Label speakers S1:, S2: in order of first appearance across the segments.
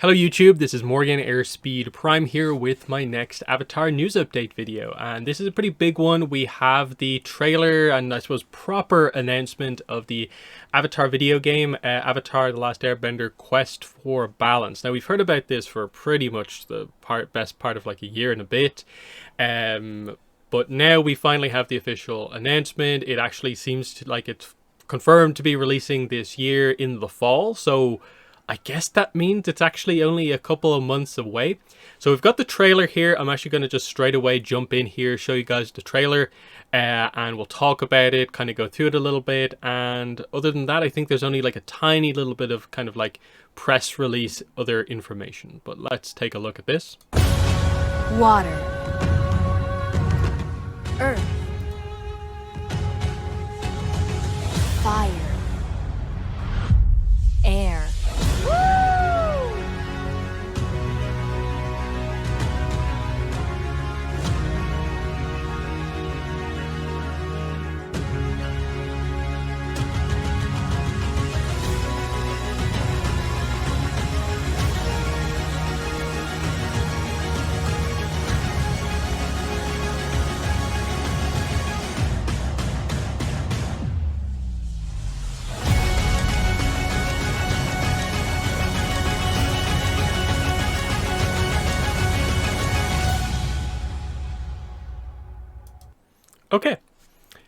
S1: Hello YouTube, this is Morgan Airspeed Prime here with my next Avatar news update video, and this is a pretty big one. We have the trailer and I suppose proper announcement of the Avatar video game, Avatar The Last Airbender Quest for Balance. Now we've heard about this for pretty much the best part of like a year and a bit, but now we finally have the official announcement. It actually seems to like it's confirmed to be releasing this year in the fall, so I guess that means it's actually only a couple of months away. So we've got the trailer here. I'm actually going to just straight away jump in here, show you guys the trailer, and we'll talk about it, kind of go through it a little bit. And other than that, I think there's only like a tiny little bit of kind of like press release, other information. But let's take a look at this.
S2: Water, earth, fire, air.
S1: Okay,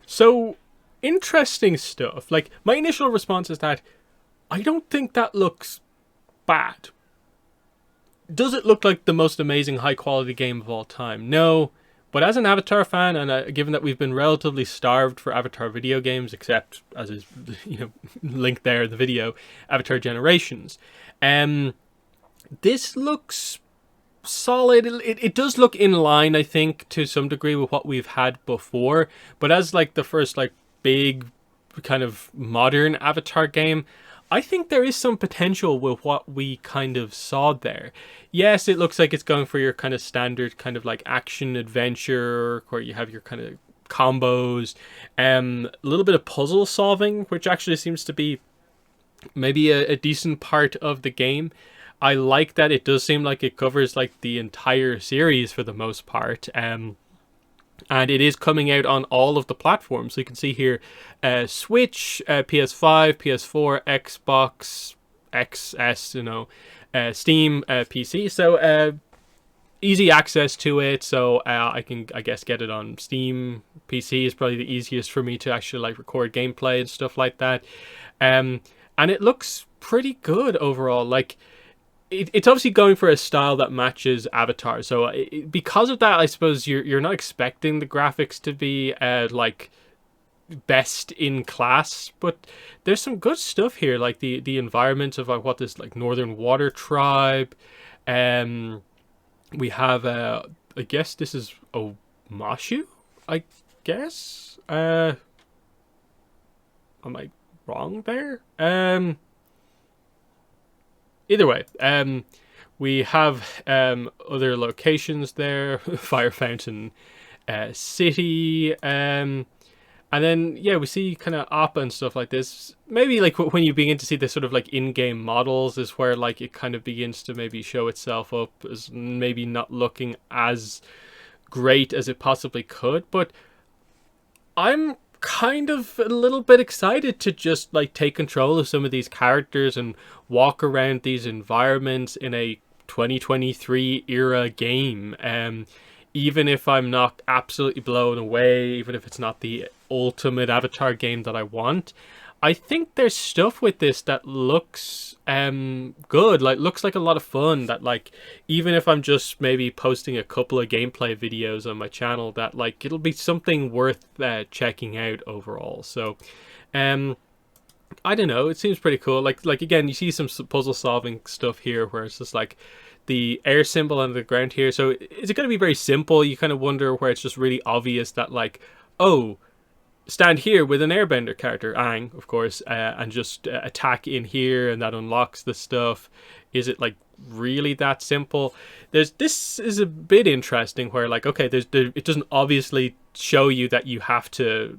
S1: so interesting stuff. Like, my initial response is that I don't think that looks bad. Does it look like the most amazing high quality game of all time? No, but as an Avatar fan, and given that we've been relatively starved for Avatar video games, except as is linked there in the video, Avatar Generations, this looks solid. It does look in line, I think, to some degree with what we've had before, but as like the first like big kind of modern Avatar game, I think there is some potential with what we kind of saw there. Yes, it looks like it's going for your kind of standard kind of like action adventure where you have your kind of combos, a little bit of puzzle solving, which actually seems to be maybe a decent part of the game. I like that it does seem like it covers like the entire series for the most part. And it is coming out on all of the platforms. So you can see here, Switch, PS5, PS4, Xbox, XS, Steam, PC. So easy access to it. So I can, I guess, get it on Steam. PC is probably the easiest for me to actually like record gameplay and stuff like that. And it looks pretty good overall. Like, it's obviously going for a style that matches Avatar, so because of that, I suppose you're not expecting the graphics to be like best in class, but there's some good stuff here, like the environment of like what this like Northern Water Tribe. We have I guess this is Omashu, I guess. Am I wrong there? Either way, we have other locations there, Fire Fountain City, and then, yeah, we see kind of Appa and stuff like this. Maybe like when you begin to see this sort of like in-game models is where like it kind of begins to maybe show itself up as maybe not looking as great as it possibly could, but I'm kind of a little bit excited to just like take control of some of these characters and walk around these environments in a 2023 era game. Even if I'm not absolutely blown away, even if it's not the ultimate Avatar game that I want, I think there's stuff with this that looks good, like looks like a lot of fun, that like even if I'm just maybe posting a couple of gameplay videos on my channel, that like it'll be something worth checking out overall. So I don't know, it seems pretty cool. Like again, you see some puzzle solving stuff here where it's just like the air symbol on the ground here. So is it going to be very simple? You kind of wonder where it's just really obvious that like, oh, stand here with an airbender character, Aang, of course, and just attack in here and that unlocks the stuff. Is it like really that simple? This is a bit interesting where like, okay, it doesn't obviously show you that you have to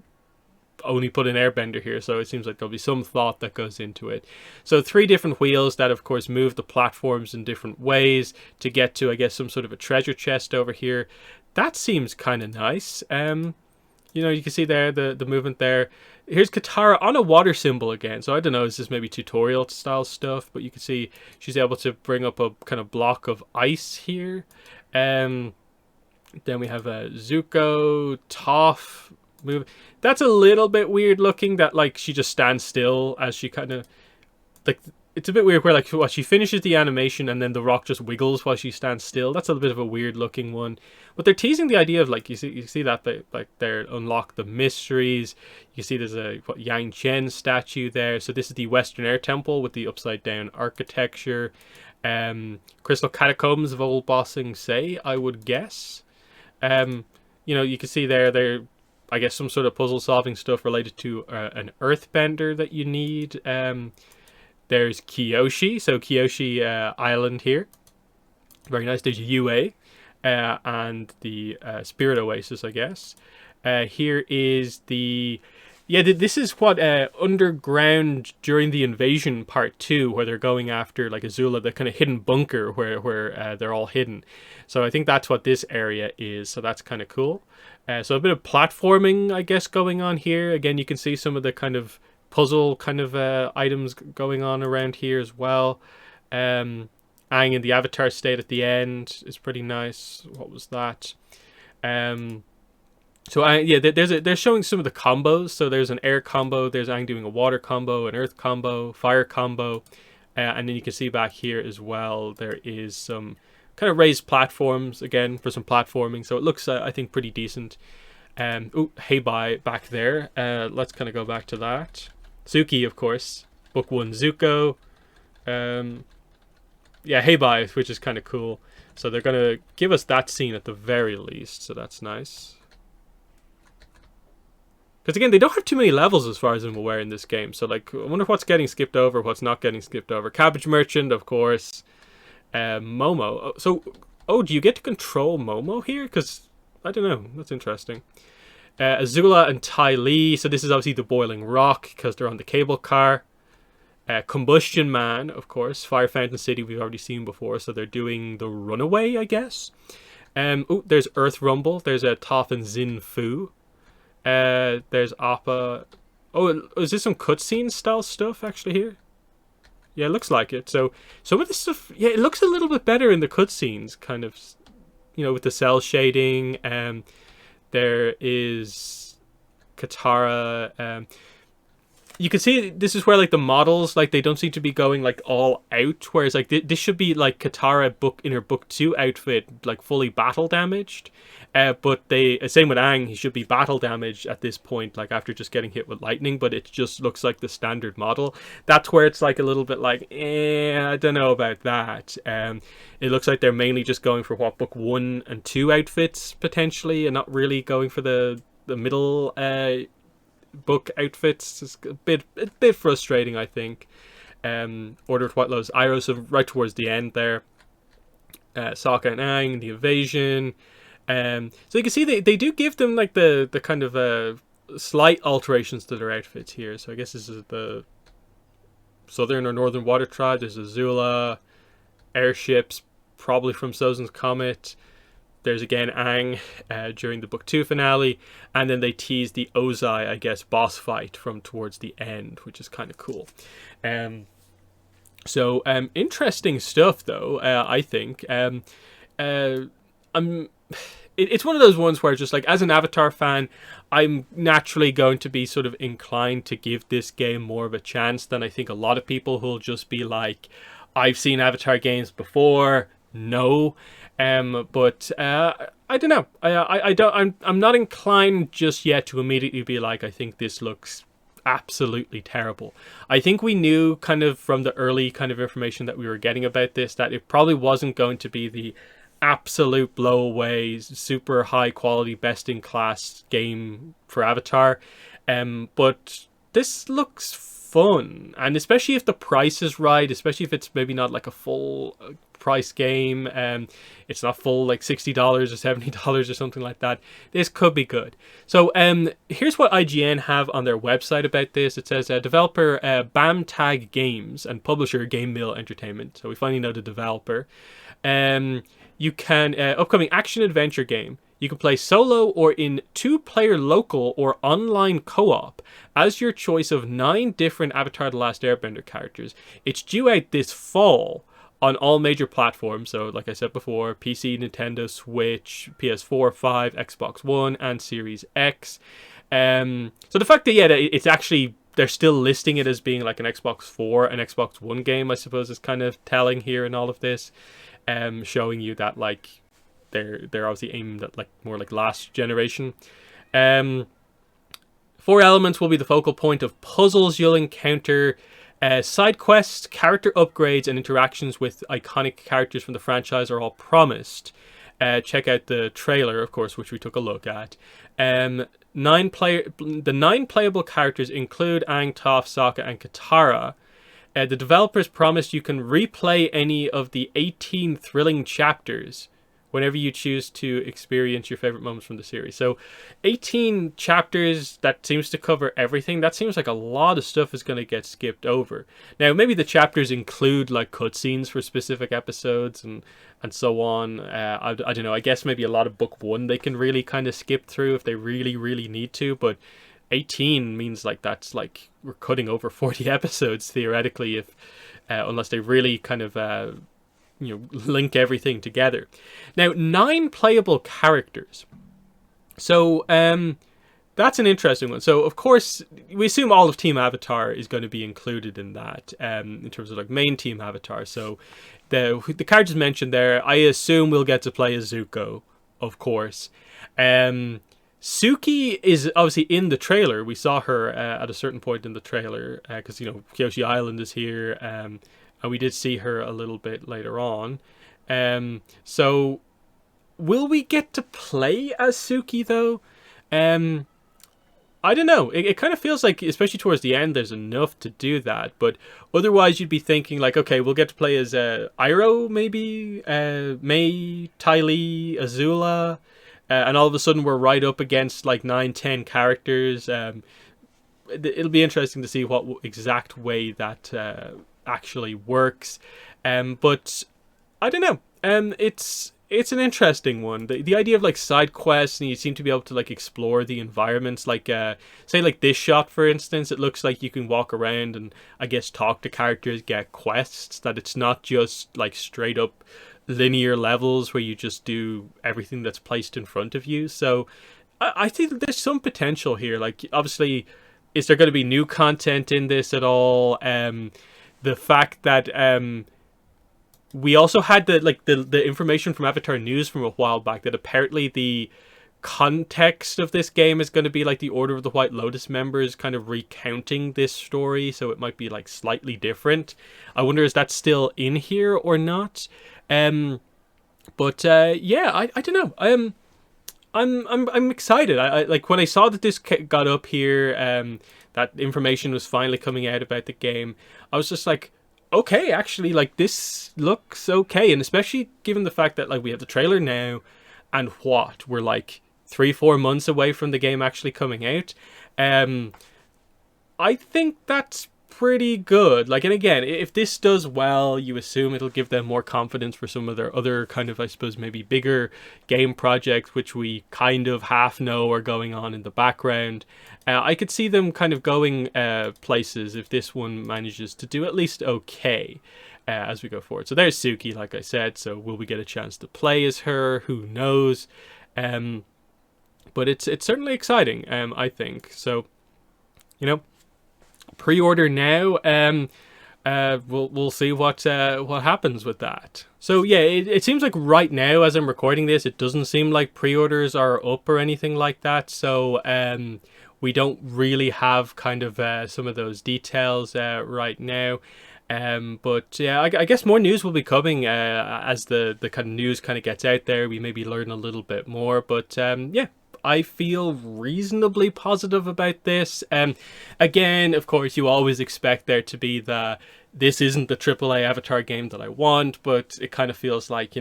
S1: only put an airbender here, so it seems like there'll be some thought that goes into it. So 3 different wheels that of course move the platforms in different ways to get to, I guess, some sort of a treasure chest over here. That seems kind of nice. You know, you can see there the movement there. Here's Katara on a water symbol again. So I don't know, is this maybe tutorial style stuff? But you can see she's able to bring up a kind of block of ice here. Then we have Zuko, Toph move. That's a little bit weird looking, that like she just stands still as she kind of like, it's a bit weird where like she finishes the animation and then the rock just wiggles while she stands still. That's a bit of a weird looking one. But they're teasing the idea of like, you see that they like they're unlock the mysteries. You see there's a Yang Chen statue there. So this is the Western Air Temple with the upside down architecture. Crystal Catacombs of Old Ba Sing Se, I would guess. You know, you can see there, I guess, some sort of puzzle solving stuff related to an earthbender that you need. There's Kyoshi, so Kyoshi Island here. Very nice. There's UA and the Spirit Oasis, I guess. Here is the... Yeah, this is what Underground during the Invasion Part 2, where they're going after like Azula, the kind of hidden bunker where they're all hidden. So I think that's what this area is, so that's kind of cool. So a bit of platforming, I guess, going on here. Again, you can see some of the kind of puzzle kind of items going on around here as well. Aang in the Avatar state at the end is pretty nice. What was that? So yeah, they're showing some of the combos. So there's an air combo, there's Aang doing a water combo, an earth combo, fire combo, and then you can see back here as well there is some kind of raised platforms again for some platforming. So it looks I think pretty decent. Oh, hey bye back there. Let's kind of go back to that. Suki, of course. Book 1 Zuko. Yeah, hey bye, which is kind of cool. So they're going to give us that scene at the very least, so that's nice. Because again, they don't have too many levels as far as I'm aware in this game. So like, I wonder what's getting skipped over, what's not getting skipped over. Cabbage Merchant, of course. Momo. So, oh, do you get to control Momo here? Because, I don't know, that's interesting. Azula and Ty Lee. So this is obviously the Boiling Rock because they're on the cable car. Combustion Man, of course. Fire Fountain City we've already seen before. So they're doing the Runaway, I guess. Oh, there's Earth Rumble. There's Toph and Xin Fu. There's Appa. Oh, is this some cutscene style stuff actually here? Yeah, it looks like it. So some of this stuff, yeah, it looks a little bit better in the cutscenes, kind of, you know, with the cell shading. There is Katara. You can see this is where like the models, like they don't seem to be going like all out, whereas like this should be like Katara in her book 2 outfit, like fully battle damaged. But they, same with Aang, he should be battle damaged at this point, like after just getting hit with lightning, but it just looks like the standard model. That's where it's like a little bit like, I don't know about that. It looks like they're mainly just going for what, book 1 and 2 outfits potentially, and not really going for the middle book outfits. It's a bit frustrating, I think. Order of White Lotus, Iroh, so right towards the end there. Sokka and Aang, the invasion. So you can see they do give them like the kind of slight alterations to their outfits here. So I guess this is the Southern or Northern Water Tribe. There's Azula, airships, probably from Sozin's Comet. There's again Aang during the book 2 finale, and then they tease the Ozai, I guess, boss fight from towards the end, which is kind of cool. So interesting stuff though. I think it's one of those ones where just like as an Avatar fan, I'm naturally going to be sort of inclined to give this game more of a chance than I think a lot of people who'll just be like, I've seen Avatar games before. No. But I don't know. I'm not inclined just yet to immediately be like, I think this looks absolutely terrible. I think we knew kind of from the early kind of information that we were getting about this that it probably wasn't going to be the absolute blow away, super high quality, best in class game for Avatar. But this looks fun, and especially if the price is right, especially if it's maybe not like a full price game. It's not full like $60 or $70 or something like that. This could be good. So here's what IGN have on their website about this. It says developer BAMTAG Games and publisher Game Mill Entertainment. So we finally know the developer. You can upcoming action adventure game. You can play solo or in 2-player local or online co-op as your choice of 9 different Avatar: The Last Airbender characters. It's due out this fall on all major platforms. So like I said before, PC, Nintendo Switch, PS4, 5, Xbox One, and Series X. So the fact that, it's actually, they're still listing it as being like an Xbox 4 and Xbox One game, I suppose, is kind of telling here in all of this. Showing you that, like, they're obviously aimed at like more like last generation. 4 elements will be the focal point of puzzles you'll encounter, side quests, character upgrades, and interactions with iconic characters from the franchise are all promised. Check out the trailer, of course, which we took a look at. The 9 playable characters include Aang, Toph, Sokka, and Katara. The developers promised you can replay any of the 18 thrilling chapters whenever you choose to experience your favorite moments from the series. So 18 chapters, that seems to cover everything. That seems like a lot of stuff is going to get skipped over. Now, maybe the chapters include like cutscenes for specific episodes and so on. I don't know. I guess maybe a lot of book 1 they can really kind of skip through if they really, really need to. But 18 means like that's like we're cutting over 40 episodes theoretically, if unless they really kind of link everything together. Now, 9 playable characters. So that's an interesting one. So of course we assume all of Team Avatar is going to be included in that, in terms of like main Team Avatar. So the characters mentioned there, I assume we'll get to play as Zuko, of course. Suki is obviously in the trailer. We saw her at a certain point in the trailer because Kyoshi Island is here, and we did see her a little bit later on. So will we get to play as Suki though? I don't know. It kind of feels like, especially towards the end, there's enough to do that. But otherwise, you'd be thinking like, okay, we'll get to play as Iroh, maybe, Mai, Ty Lee, Azula. And all of a sudden we're right up against like 9-10 characters. It'll be interesting to see what exact way that actually works. But I don't know. It's an interesting one. The idea of like side quests, and you seem to be able to like explore the environments. Like say like this shot, for instance, it looks like you can walk around and I guess talk to characters, get quests. That it's not just like straight up linear levels where you just do everything that's placed in front of you. So I think there's some potential here. Like, obviously, is there going to be new content in this at all? The fact that we also had the information from Avatar News from a while back that apparently the context of this game is going to be like the Order of the White Lotus members kind of recounting this story, so it might be like slightly different. I wonder, is that still in here or not? But yeah, I don't know. I'm excited. I like when I saw that this got up here, that information was finally coming out about the game. I was just like, okay, actually, like this looks okay, and especially given the fact that like we have the trailer now, and we're like 3-4 months away from the game actually coming out. I think that's pretty good. Like, and again, if this does well, you assume it'll give them more confidence for some of their other kind of, I suppose, maybe bigger game projects, which we kind of half know are going on in the background. I could see them kind of going places if this one manages to do at least okay as we go forward. So there's Suki, like I said. So will we get a chance to play as her? Who knows? But it's certainly exciting, I think. So, pre-order now. We'll see what happens with that. So yeah, it seems like right now, as I'm recording this, it doesn't seem like pre-orders are up or anything like that. So we don't really have kind of some of those details right now. But yeah, I guess more news will be coming as the kind of news kind of gets out there. We maybe learn a little bit more. But yeah, I feel reasonably positive about this. Again, of course, you always expect there to be this isn't the AAA Avatar game that I want, but it kind of feels like,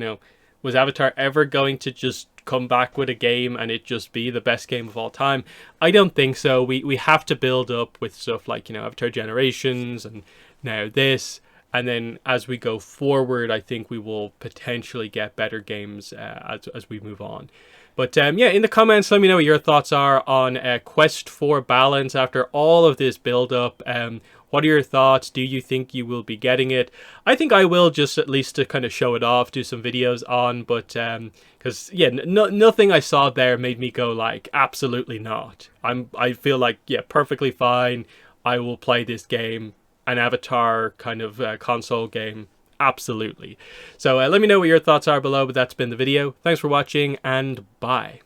S1: was Avatar ever going to just come back with a game and it just be the best game of all time? I don't think so. We have to build up with stuff like, Avatar Generations and now this. And then as we go forward, I think we will potentially get better games as we move on. But yeah, in the comments, let me know what your thoughts are on Quest for Balance after all of this build-up. What are your thoughts? Do you think you will be getting it? I think I will, just at least to kind of show it off, do some videos on. But because yeah, nothing I saw there made me go like, absolutely not. I feel like, yeah, perfectly fine. I will play this game. An Avatar kind of console game, absolutely. So let me know what your thoughts are below, but that's been the video. Thanks for watching, and bye.